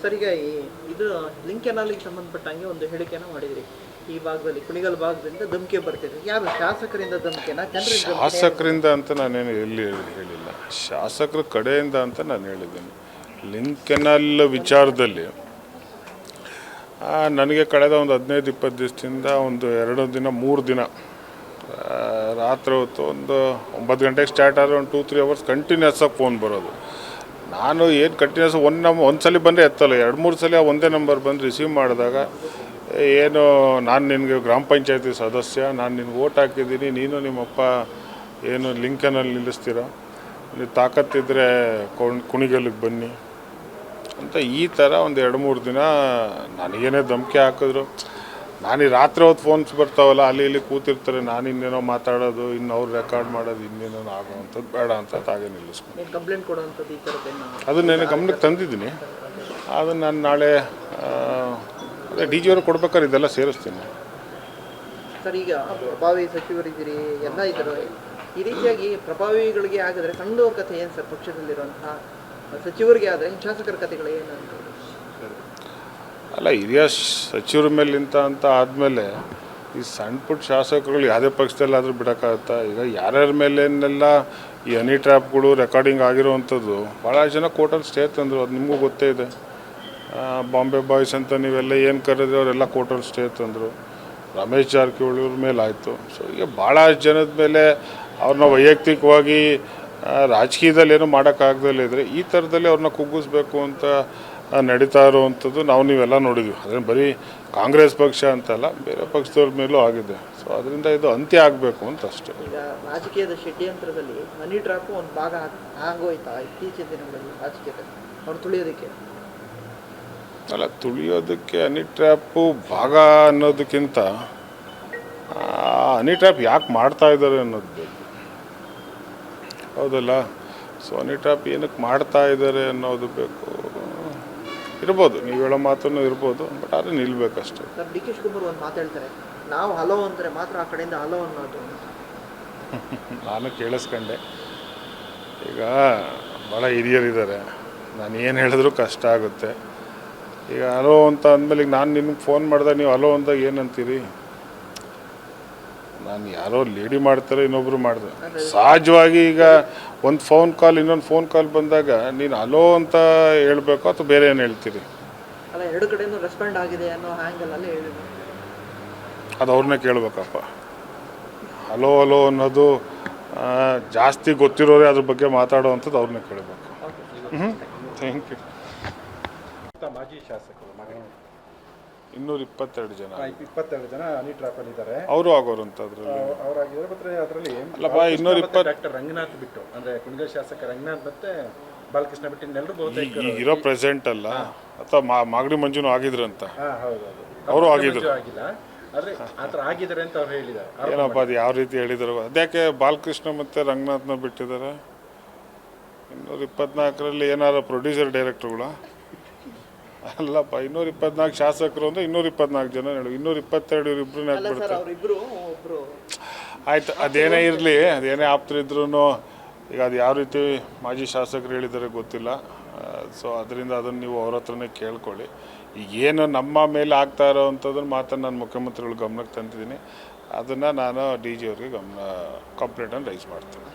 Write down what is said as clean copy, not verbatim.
Sir ಈಗ ಇದು link ಕೆನಾಲಿಗೆ ಸಂಬಂಧಪಟ್ಟಂಗೆ ಒಂದು ಹೇಳಿಕೆನ ಮಾಡಿದ್ರಿ. ಈ ಭಾಗದಲ್ಲಿ ಕುಣಿಗಲ್ ಭಾಗದಿಂದ ಧಮಕಿ ಬರ್ತಿದೆ. ಯಾರು ಶಾಸಕರಿಂದ ಧಮಕಿನ ಜನರಿಂದ? ಶಾಸಕರಿಂದ ಅಂತ ನಾನೇನು ಎಲ್ಲಿ ಹೇಳಿಲ್ಲ, ಶಾಸಕರ ಕಡೆಯಿಂದ ಅಂತ ನಾನು ಹೇಳಿದ್ದೇನೆ. ಲಿಂಕ್ ಕೆನಾಲ್ ವಿಚಾರದಲ್ಲಿ ನನಗೆ ಕಳೆದ ಒಂದು 15-20 ದಿವಸದಿಂದ ಒಂದು 2 ದಿನ 3 ದಿನ ರಾತ್ರಿ ಹೊತ್ತು ಒಂದು 9 ಗಂಟೆಗೆ ಸ್ಟಾರ್ಟ್ ಆದರೆ ಒಂದು 2-3 ಅವರ್ಸ್ ಕಂಟಿನ್ಯೂಸ್ ಆಗಿ ಫೋನ್ ಬರೋದು. ನಾನು ಏನು ಕಂಟಿನ್ಯೂಸ್ ಒಂದು ಸಲ ಬಂದರೆ ಎತ್ತಲ್ಲ, 2-3 ಸಲ ಒಂದೇ ನಂಬರ್ ಬಂದು ರಿಸೀವ್ ಮಾಡಿದಾಗ, ಏನು ನಾನು ನಿನಗೆ ಗ್ರಾಮ ಪಂಚಾಯತಿ ಸದಸ್ಯ, ನಾನು ನಿನ್ಗೆ ಓಟ್ ಹಾಕಿದ್ದೀನಿ, ನೀನು ನಿಮ್ಮಪ್ಪ ಏನು ಲಿಂಕನಲ್ಲಿ ನಿಲ್ಲಿಸ್ತೀರ, ನೀವು ತಾಕತ್ತಿದ್ರೆ ಕುಣಿಗಲ್ಲಿಗೆ ಬನ್ನಿ ಅಂತ ಈ ಥರ ಒಂದು 2-3 ದಿನ ನನಗೇನೇ ಧಮಕಿ ಹಾಕಿದ್ರು. ನಾನು ಈ ರಾತ್ರಿ ಹೊತ್ತು ಫೋನ್ಸ್ ಬರ್ತಾವಲ್ಲ, ಅಲ್ಲಿ ಇಲ್ಲಿ ಕೂತಿರ್ತಾರೆ, ನಾನು ಇನ್ನೇನೋ ಮಾತಾಡೋದು, ಇನ್ನು ಅವ್ರು ರೆಕಾರ್ಡ್ ಮಾಡೋದು, ಇನ್ನೇನೋ ಆಗೋವಂಥದ್ದು ಬೇಡ ಅಂತ ಹಾಗೆ ನಿಲ್ಲಿಸ್ಕೊಂಡು ಕಂಪ್ಲೇಂಟ್ ಕೊಡೋವಂಥದ್ದು ಈ ಥರದ್ದೇನು ಅದನ್ನ ನಾನು ಗಮನಕ್ಕೆ ತಂದಿದ್ದೀನಿ. ಅದನ್ನು ನಾನು ನಾಳೆ ಅದೇ ಡಿ ಜಿ ಅವರು ಕೊಡ್ಬೇಕಾದ್ರೆ ಇದೆಲ್ಲ ಸೇರಿಸ್ತೀನಿ. ಸರ್ ಈಗ ಪ್ರಭಾವಿ ಸಚಿವರಿದ್ದೀರಿ, ಎಲ್ಲ ಇದ್ದಾರೆ, ಈ ರೀತಿಯಾಗಿ ಪ್ರಭಾವಿಗಳಿಗೆ ಆಗಿದ್ರೆ ಸಣ್ಣವ್ರ ಕಥೆ ಏನು ಸರ್? ಪಕ್ಷದಲ್ಲಿರುವಂತಹ ಸಚಿವರಿಗೆ ಆದರೆ ಶಾಸಕರ ಕಥೆಗಳು ಏನು ಅಂತ? ಅಲ್ಲ, ಹಿರಿಯ ಸಚಿವರ ಮೇಲಿಂತ ಅಂತ ಆದಮೇಲೆ ಈ ಸಣ್ಣ ಪುಟ್ಟ ಶಾಸಕರುಗಳು ಯಾವುದೇ ಪಕ್ಷದಲ್ಲಾದರೂ ಬಿಡೋಕ್ಕಾಗುತ್ತಾ? ಈಗ ಯಾರ್ಯಾರ ಮೇಲೇನೆಲ್ಲ ಈ ಹನಿ ಟ್ರ್ಯಾಪ್ಗಳು ರೆಕಾರ್ಡಿಂಗ್ ಆಗಿರೋವಂಥದ್ದು ಭಾಳ ಜನ ಕೋರ್ಟಲ್ಲಿ ಸ್ಟೇ ತಂದರು. ಅದು ನಿಮಗೂ ಗೊತ್ತೇ ಇದೆ. ಬಾಂಬೆ ಬಾಯ್ಸ್ ಅಂತ ನೀವೆಲ್ಲ ಏನು ಕರೆದ್ರೆ ಅವರೆಲ್ಲ ಕೋರ್ಟಲ್ಲಿ ಸ್ಟೇ ತಂದರು. ರಮೇಶ್ ಜಾರಕಿಹೊಳಿ ಅವ್ರ ಮೇಲೆ ಆಯಿತು. ಸೊ ಈಗ ಭಾಳ ಜನದ ಮೇಲೆ ಅವ್ರನ್ನ ವೈಯಕ್ತಿಕವಾಗಿ ರಾಜಕೀಯದಲ್ಲಿ ಏನೂ ಮಾಡೋಕ್ಕಾಗ್ದಲ್ಲೇ ಇದ್ದರೆ ಈ ಥರದಲ್ಲಿ ಅವ್ರನ್ನ ಕುಗ್ಗಿಸ್ಬೇಕು ಅಂತ ನಡೀತಾ ಇರುವಂಥದ್ದು ನೀವೆಲ್ಲ ನೋಡಿದ್ವಿ. ಅದೇನು ಬರೀ ಕಾಂಗ್ರೆಸ್ ಪಕ್ಷ ಅಂತಲ್ಲ, ಬೇರೆ ಪಕ್ಷದವ್ರ ಮೇಲೂ ಆಗಿದೆ. ಸೊ ಅದರಿಂದ ಇದು ಅಂತ್ಯ ಆಗಬೇಕು ಅಂತ ಅಷ್ಟೇ. ಈಗ ರಾಜಕೀಯದ ಷಡ್ಯಂತ್ರದಲ್ಲಿ ಹನಿ ಟ್ರ್ಯಾಪು ಒಂದು ಭಾಗ ಆಗೋಯ್ತಾ ಇತ್ತೀಚಿನ ದಿನಗಳಲ್ಲಿ ರಾಜಕೀಯದಲ್ಲಿ ಅವ್ರು ತುಳಿಯೋದಕ್ಕೆ? ಅಲ್ಲ, ತುಳಿಯೋದಕ್ಕೆ ಹನಿ ಟ್ರ್ಯಾಪು ಭಾಗ ಅನ್ನೋದಕ್ಕಿಂತ ಹನಿ ಟ್ರ್ಯಾಪ್ ಯಾಕೆ ಮಾಡ್ತಾ ಇದ್ದಾರೆ ಅನ್ನೋದು ಬೇಕು, ಹೌದಲ್ಲ? ಸೊ ಹನಿ ಟ್ರ್ಯಾಪ್ ಏನಕ್ಕೆ ಮಾಡ್ತಾ ಇದ್ದಾರೆ ಅನ್ನೋದು ಬೇಕು. ಇರ್ಬೋದು, ನೀವು ಹೇಳೋ ಮಾತನ್ನು ಇರ್ಬೋದು, ಬಟ್ ಆದರೆ ನಿಲ್ಬೇಕಷ್ಟೇ. ಸರ್, ಡಿ ಕೆ ಶಿವಕುಮಾರ್ ಒಂದು ಮಾತು ಹೇಳ್ತಾರೆ, ನಾವು ಹಲೋ ಅಂದರೆ ಮಾತ್ರ ಆ ಕಡೆಯಿಂದ ಹಲೋ ಅನ್ನೋದು. ನಾನು ಕೇಳಿಸ್ಕೊಂಡೆ. ಈಗ ಭಾಳ ಹಿರಿಯರಿದ್ದಾರೆ, ನಾನು ಏನು ಹೇಳಿದ್ರು ಕಷ್ಟ ಆಗುತ್ತೆ. ಈಗ ಹಲೋ ಅಂತ ಅಂದಮೇಲೆ ಈಗ ನಾನು ನಿಮ್ಗೆ ಫೋನ್ ಮಾಡಿದಾಗ ನೀವು ಹಲೋ ಅಂದಾಗ ಏನಂತೀರಿ? ನಾನು ಯಾರೋ ಲೇಡಿ ಮಾಡ್ತಾರೆ, ಇನ್ನೊಬ್ರು ಮಾಡಿದೆ. ಸಹಜವಾಗಿ ಈಗ ಒಂದು ಫೋನ್ ಕಾಲ್ ಇನ್ನೊಂದು ಫೋನ್ ಕಾಲ್ ಬಂದಾಗ ನೀನು ಹಲೋ ಅಂತ ಹೇಳಬೇಕು ಅಥವಾ ಬೇರೆ ಏನು ಹೇಳ್ತೀರಿ? ಅಲ್ಲ, ಎರಡು ಕಡೆಯೂ ರೆಸ್ಪಾಂಡ್ ಆಗಿದೆ ಅನ್ನೋ ಹ್ಯಾಂಗಲಲ್ಲಿ ಹೇಳಿದ್ರು. ಅದು ಅವ್ರನ್ನೇ ಕೇಳಬೇಕಪ್ಪ. ಹಲೋ ಹಲೋ ಅನ್ನೋದು ಜಾಸ್ತಿ ಗೊತ್ತಿರೋರೇ ಅದ್ರ ಬಗ್ಗೆ ಮಾತಾಡೋವಂಥದ್ದು ಅವ್ರನ್ನೇ ಕೇಳಬೇಕು. Thank you. ಮಾಜಿ ಶಾಸಕರು 222 ಜನ 22 ಜನ ಹನಿ ಟ್ರ್ಯಾಪಲ್ಲಿ ಇದ್ದಾರೆ. ಅವರು ಆಗೋರು ಅಂತ ಅವರಾಗಿದ್ದಾರೆ. ಮತ್ತೆ ಅದರಲ್ಲಿ ಅಲ್ಲಪ್ಪ 220 ಡಾಕ್ಟರ್ ರಂಗನಾಥ್ ಬಿಟ್ಟು, ಅಂದರೆ ಕುಣಿಗಲ್ ಶಾಸಕ ರಂಗನಾಥ್ ಮತ್ತೆ ಬಾಲಕೃಷ್ಣ ಬಿಟ್ಟು ಇನ್ನೆಲ್ಲರೂ ಬಹುತೇಕ ಇರೋ ಪ್ರೆಸೆಂಟ್ ಅಲ್ಲ, ಅಥವಾ ಮಾಗಡಿ ಮಂಜುನು ಆಗಿದ್ರಂತ. ಹೌದೌದು, ಅವರು ಆಗಿದ್ರು. ಆಗಿಲ್ಲ, ಆದರೆ ಆ ಥರ ಆಗಿದ್ದಾರೆ ಅಂತ ಅವ್ರು ಹೇಳಿದ್ದಾರೆ. ಏನಪ್ಪ ಅದು ಯಾವ ರೀತಿ ಹೇಳಿದ್ರು? ಅದ್ಯಾಕೆ ಬಾಲಕೃಷ್ಣ ಮತ್ತು ರಂಗನಾಥ್ನ ಬಿಟ್ಟಿದ್ದಾರೆ? 224ರಲ್ಲಿ ಏನಾರ ಪ್ರೊಡ್ಯೂಸರ್ ಡೈರೆಕ್ಟರ್ಗಳ? ಅಲ್ಲಪ್ಪ, 224 ಶಾಸಕರು ಅಂದರೆ 224 ಜನ ಹೇಳು. 222 ಇವರಿಬ್ಬರನ್ನ ಅವರಿಬ್ಬರು ಆಯ್ತು. ಅದೇನೇ ಇರಲಿ, ಅದೇನೇ ಆಪ್ತರಿದ್ರೂ ಈಗ ಅದು ಯಾವ ರೀತಿ ಮಾಜಿ ಶಾಸಕರು ಹೇಳಿದ್ದಾರೆ ಗೊತ್ತಿಲ್ಲ. ಸೊ ಅದರಿಂದ ಅದನ್ನು ನೀವು ಅವ್ರ ಹತ್ರನೇ ಕೇಳ್ಕೊಳ್ಳಿ. ಈಗೇನು ನಮ್ಮ ಮೇಲೆ ಆಗ್ತಾ ಇರೋವಂಥದ್ದನ್ನು ಮಾತನ್ನು ನಾನು ಮುಖ್ಯಮಂತ್ರಿಗಳ ಗಮನಕ್ಕೆ ತಂದಿದ್ದೀನಿ. ಅದನ್ನು ನಾನು ಡಿ ಜಿ ಅವ್ರಿಗೆ ಕಂಪ್ಲೇಂಟನ್ನು ರೈಸ್ ಮಾಡ್ತೀನಿ.